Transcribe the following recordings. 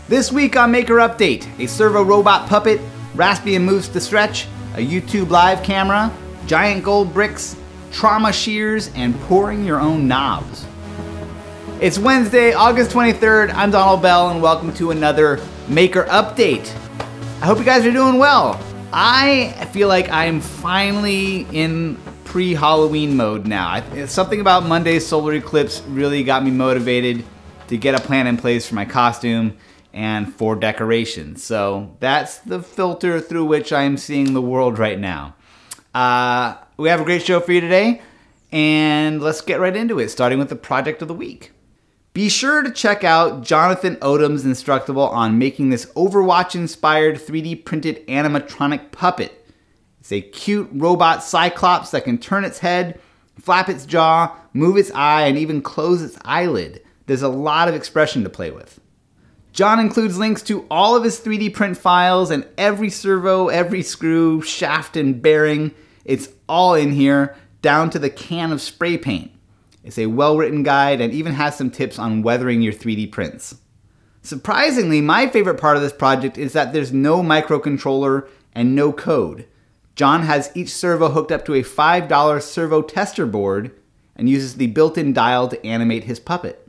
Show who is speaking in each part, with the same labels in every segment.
Speaker 1: This week on Maker Update, a servo robot puppet, Raspbian moves to stretch, a YouTube live camera, giant gold bricks, trauma shears, and pouring your own knobs. It's Wednesday, August 23rd. I'm Donald Bell, and welcome to another Maker Update. I hope you guys are doing well. I feel like I'm finally in pre-Halloween mode now. Something about Monday's solar eclipse really got me motivated to get a plan in place for my costume and for decorations. So that's the filter through which I'm seeing the world right now. We have a great show for you today, and let's get right into it, starting with the project of the week. Be sure to check out Jonathan Odom's Instructable on making this Overwatch-inspired 3D printed animatronic puppet. It's a cute robot cyclops that can turn its head, flap its jaw, move its eye, and even close its eyelid. There's a lot of expression to play with. John includes links to all of his 3D print files and every servo, every screw, shaft, and bearing. It's all in here, down to the can of spray paint. It's a well-written guide and even has some tips on weathering your 3D prints. Surprisingly, my favorite part of this project is that there's no microcontroller and no code. John has each servo hooked up to a $5 servo tester board and uses the built-in dial to animate his puppet.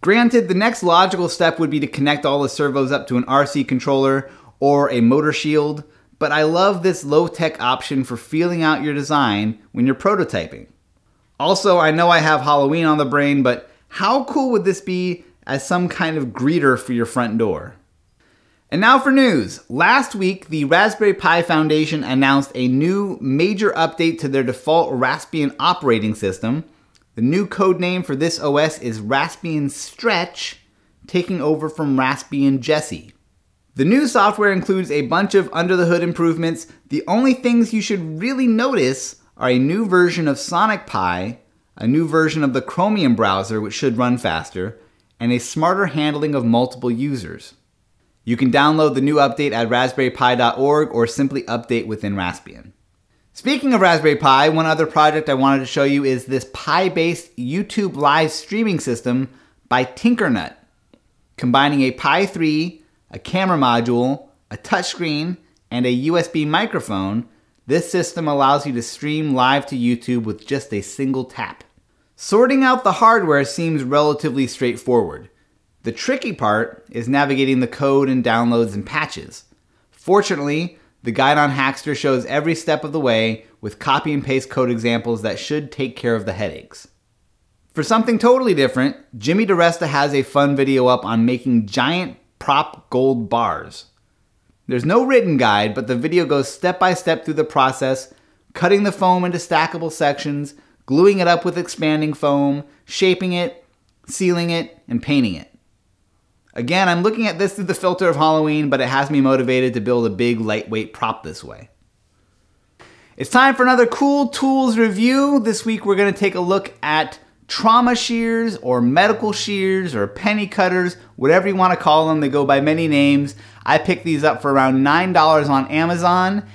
Speaker 1: Granted, the next logical step would be to connect all the servos up to an RC controller or a motor shield, but I love this low-tech option for feeling out your design when you're prototyping. Also, I know I have Halloween on the brain, but how cool would this be as some kind of greeter for your front door? And now for news. Last week, the Raspberry Pi Foundation announced a new major update to their default Raspbian operating system. The new code name for this OS is Raspbian Stretch, taking over from Raspbian Jessie. The new software includes a bunch of under-the-hood improvements. The only things you should really notice are a new version of Sonic Pi, a new version of the Chromium browser, which should run faster, and a smarter handling of multiple users. You can download the new update at raspberrypi.org or simply update within Raspbian. Speaking of Raspberry Pi, one other project I wanted to show you is this Pi-based YouTube live streaming system by Tinkernut. Combining a Pi 3, a camera module, a touchscreen, and a USB microphone, this system allows you to stream live to YouTube with just a single tap. Sorting out the hardware seems relatively straightforward. The tricky part is navigating the code and downloads and patches. Fortunately, the guide on Hackster shows every step of the way with copy and paste code examples that should take care of the headaches. For something totally different, Jimmy DiResta has a fun video up on making giant prop gold bars. There's no written guide, but the video goes step by step through the process, cutting the foam into stackable sections, gluing it up with expanding foam, shaping it, sealing it, and painting it. Again, I'm looking at this through the filter of Halloween, but it has me motivated to build a big, lightweight prop this way. It's time for another Cool Tools review. This week we're going to take a look at trauma shears or medical shears or penny cutters, whatever you want to call them. They go by many names. I picked these up for around $9 on Amazon,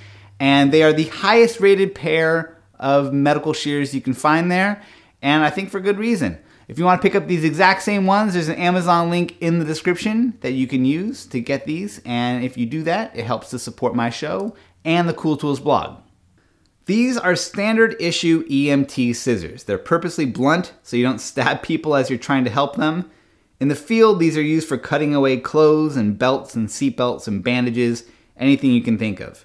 Speaker 1: and they are the highest rated pair of medical shears you can find there, and I think for good reason. If you want to pick up these exact same ones, there's an Amazon link in the description that you can use to get these. And if you do that, it helps to support my show and the Cool Tools blog. These are standard issue EMT scissors. They're purposely blunt so you don't stab people as you're trying to help them. In the field, these are used for cutting away clothes and belts and seatbelts and bandages, anything you can think of.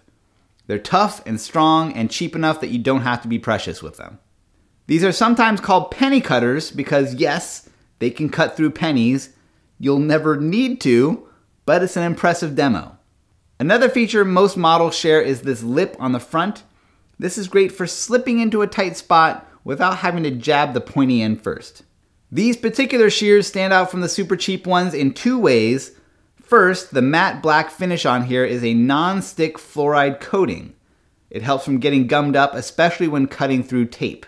Speaker 1: They're tough and strong and cheap enough that you don't have to be precious with them. These are sometimes called penny cutters because, yes, they can cut through pennies. You'll never need to, but it's an impressive demo. Another feature most models share is this lip on the front. This is great for slipping into a tight spot without having to jab the pointy end first. These particular shears stand out from the super cheap ones in two ways. First, the matte black finish on here is a non-stick fluoride coating. It helps from getting gummed up, especially when cutting through tape.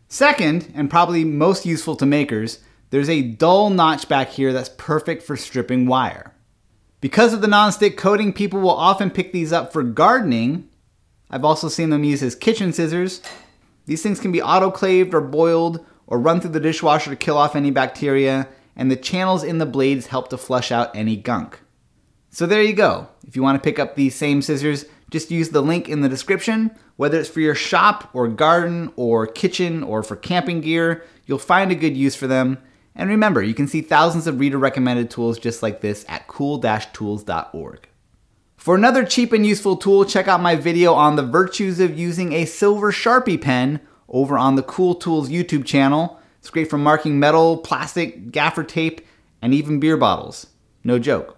Speaker 1: Second, and probably most useful to makers, there's a dull notch back here that's perfect for stripping wire. Because of the non-stick coating, people will often pick these up for gardening. I've also seen them used as kitchen scissors. These things can be autoclaved or boiled or run through the dishwasher to kill off any bacteria, and the channels in the blades help to flush out any gunk. So there you go. If you want to pick up these same scissors, just use the link in the description. Whether it's for your shop or garden or kitchen or for camping gear, you'll find a good use for them. And remember, you can see thousands of reader recommended tools just like this at cool-tools.org. For another cheap and useful tool, check out my video on the virtues of using a silver Sharpie pen over on the Cool Tools YouTube channel. It's great for marking metal, plastic, gaffer tape, and even beer bottles. No joke.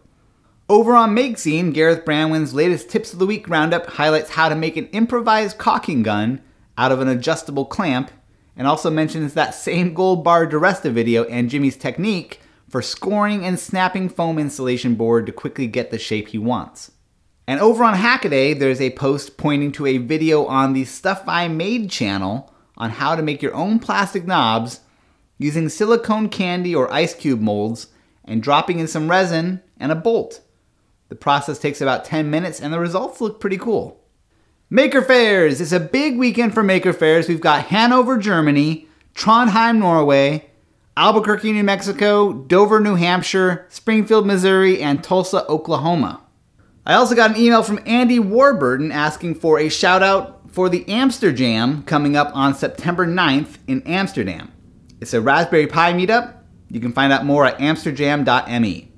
Speaker 1: Over on Makescene, Gareth Branwen's latest Tips of the Week roundup highlights how to make an improvised caulking gun out of an adjustable clamp, and also mentions that same gold bar Duresta video and Jimmy's technique for scoring and snapping foam insulation board to quickly get the shape he wants. And over on Hackaday, there's a post pointing to a video on the Stuff I Made channel on how to make your own plastic knobs using silicone candy or ice cube molds and dropping in some resin and a bolt. The process takes about 10 minutes and the results look pretty cool. Maker Fairs! It's a big weekend for Maker Fairs. We've got Hanover, Germany, Trondheim, Norway, Albuquerque, New Mexico, Dover, New Hampshire, Springfield, Missouri, and Tulsa, Oklahoma. I also got an email from Andy Warburton asking for a shout out for the Amsterjam coming up on September 9th in Amsterdam. It's a Raspberry Pi meetup. You can find out more at amsterjam.me.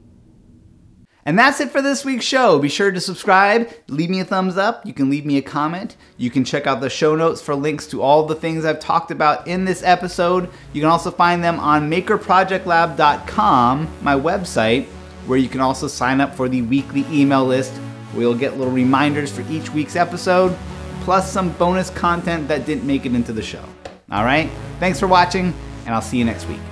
Speaker 1: And that's it for this week's show. Be sure to subscribe, leave me a thumbs up, you can leave me a comment, you can check out the show notes for links to all the things I've talked about in this episode. You can also find them on makerprojectlab.com, my website, where you can also sign up for the weekly email list where you'll get little reminders for each week's episode, plus some bonus content that didn't make it into the show. All right, thanks for watching, and I'll see you next week.